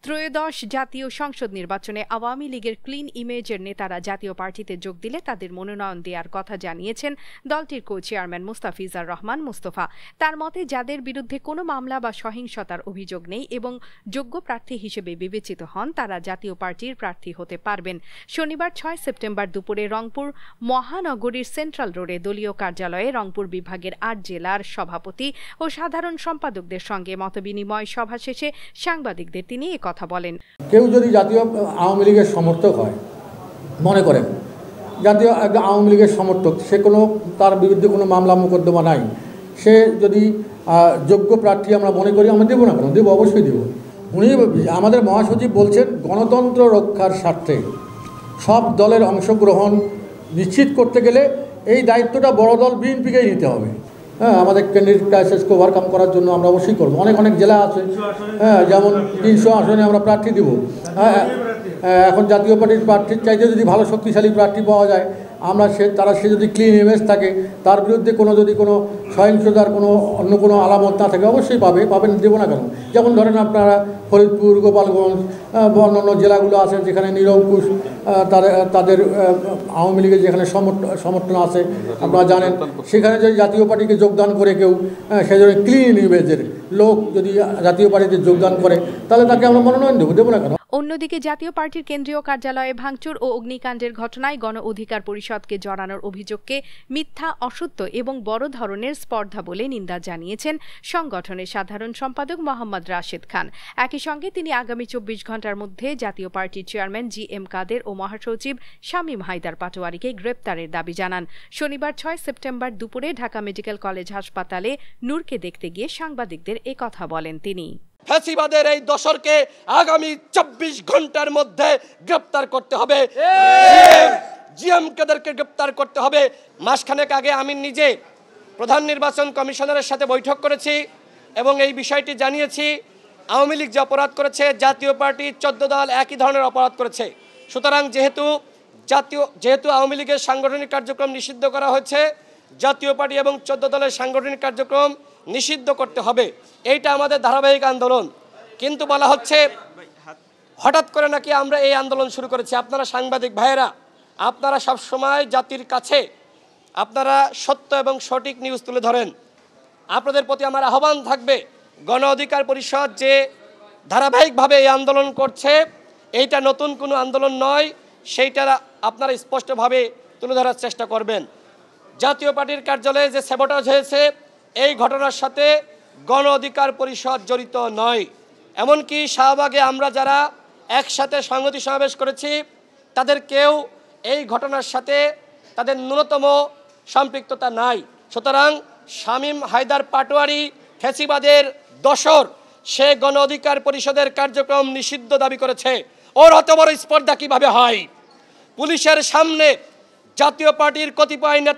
ত্রয়োদশ জাতীয় সংসদ নির্বাচনে আওয়ামী লীগের ক্লিন ইমেজের নেতারা জাতীয় পার্টিতে যোগ দিলে তাদের মনোনয়ন দেওয়ার কথা জানিয়েছেন দলটির কো চেয়ারম্যান মুস্তাফিজার রহমান মুস্তফা। তার মতে, যাদের বিরুদ্ধে কোনো মামলা বা সহিংসতার অভিযোগ নেই এবং যোগ্য প্রার্থী হিসেবে বিবেচিত হন, তারা জাতীয় পার্টির প্রার্থী হতে পারবেন। শনিবার ৬ সেপ্টেম্বর দুপুরে রংপুর মহানগরীর সেন্ট্রাল রোডে দলীয় কার্যালয়ে রংপুর বিভাগের ৮ জেলার সভাপতি ও সাধারণ সম্পাদকদের সঙ্গে মতবিনিময় সভা শেষে সাংবাদিকদের তিনি কথা বলেন। কেউ যদি জাতীয় আওয়ামী লীগের সমর্থক হয়, মনে করেন জাতীয় আওয়ামী লীগের সমর্থক, সে কোনো তার বিরুদ্ধে কোনো মামলা মোকদ্দমা নাই, সে যদি যোগ্য প্রার্থী আমরা মনে করি, আমরা দেবো না কেন? দেবো, অবশ্যই দেবো। উনি আমাদের মহাসচিব বলছেন, গণতন্ত্র রক্ষার স্বার্থে সব দলের অংশগ্রহণ নিশ্চিত করতে গেলে এই দায়িত্বটা বড় দল বিএনপিকেই নিতে হবে। হ্যাঁ, আমাদের ক্যান্ডিডেট ক্রাইসিসকে ওভারকাম করার জন্য আমরা অবশ্যই করবো। অনেক জেলা আছে, হ্যাঁ, যেমন ৩০০ আসনে আমরা প্রার্থী দিব। হ্যাঁ, এখন জাতীয় পার্টির প্রার্থীর চাইতে যদি ভালো শক্তিশালী প্রার্থী পাওয়া যায়, আমরা সে যদি ক্লিন ইমেজ থাকে, তার বিরুদ্ধে যদি কোনো সহিংসতার অন্য কোনো আলামত না থাকে, অবশ্যই পাবেন, দেবো না কেন? যেমন ধরেন আপনারা ফরিদপুর, গোপালগঞ্জ, অন্যান্য জেলাগুলো আছে যেখানে নিরঙ্কুশ তাদের আওয়ামী লীগের যেখানে সমর্থন আছে, আপনারা জানেন, সেখানে যদি জাতীয় পার্টিকে যোগদান করে কেউ সেই জন্য ক্লিন ইমেজের লোক যদি জাতীয় পার্টিতে যোগদান করে, তাহলে তাকে আমরা মনোনয়ন দেবো না কেন? অন্যদিকে জাতীয় পার্টির কেন্দ্রীয় কার্যালয়ে ভাঙচুর ও অগ্নিকাণ্ডের ঘটনায় গণ অধিকার পরিষদকে জড়ানোর অভিযোগকে মিথ্যা, অসত্য এবং বড় ধরনের স্পর্ধা বলে নিন্দা জানিয়েছেন সংগঠনের সাধারণ সম্পাদক মোহাম্মদ রাশেদ খান। একই সঙ্গে তিনি আগামী ২৪ ঘণ্টার মধ্যে জাতীয় পার্টির চেয়ারম্যান জি.এম. কাদের ও মহাসচিব শামীম হায়দার পাটোয়ারীকে গ্রেপ্তারের দাবি জানান। শনিবার ৬ সেপ্টেম্বর দুপুরে ঢাকা মেডিকেল কলেজ হাসপাতালে নূরকে দেখতে গিয়ে সাংবাদিকদের একথা বলেন তিনি। ফ্যাসিবাদের এই দশরকে আগামী ২৪ ঘন্টার মধ্যে গ্রেপ্তার করতে হবে, জি.এম. কাদেরকে গ্রেপ্তার করতে হবে। মাসখানেক আগে আমি নিজে প্রধান নির্বাচন কমিশনারের সাথে বৈঠক করেছি এবং এই বিষয়টি জানিয়েছি। আওয়ামী লীগ যে অপরাধ করেছে, জাতীয় পার্টি ১৪ দল একই ধরনের অপরাধ করেছে। সুতরাং যেহেতু আওয়ামী লীগের সাংগঠনিক কার্যক্রম নিষিদ্ধ করা হয়েছে, জাতীয় পার্টি এবং ১৪ দলের সাংগঠনিক কার্যক্রম নিষিদ্ধ করতে হবে। এইটা আমাদের ধারাবাহিক আন্দোলন। কিন্তু বলা হচ্ছে হঠাৎ করে নাকি আমরা এই আন্দোলন শুরু করেছি। আপনারা সাংবাদিক ভাইয়েরা, আপনারা সবসময় জাতির কাছে আপনারা সত্য এবং সঠিক নিউজ তুলে ধরেন। আপনাদের প্রতি আমার আহ্বান থাকবে, গণ অধিকার পরিষদ যে ধারাবাহিকভাবে এই আন্দোলন করছে, এইটা নতুন কোনো আন্দোলন নয়, সেইটা আপনারা স্পষ্টভাবে তুলে ধরার চেষ্টা করবেন। জাতীয় পার্টির কার্যালয়ে যে স্যাবোটাজ হয়েছে, এই ঘটনার সাথে গণ অধিকার পরিষদ জড়িত নয়। এমনকি শাহবাগে আমরা যারা একসাথে সংহতি সমাবেশ করেছি, তাদের কেউ এই ঘটনার সাথে তাদের ন্যূনতম সম্পৃক্ততা নাই। সুতরাং শামীম হায়দার পাটোয়ারী ফ্যাসিবাদের দোসর, সে গণ অধিকার পরিষদের কার্যক্রম নিষিদ্ধ দাবি করেছে। ওর অত বড় স্পর্ধা কিভাবে হয়? পুলিশের সামনে জাতীয় পার্টির কতিপয় নেতা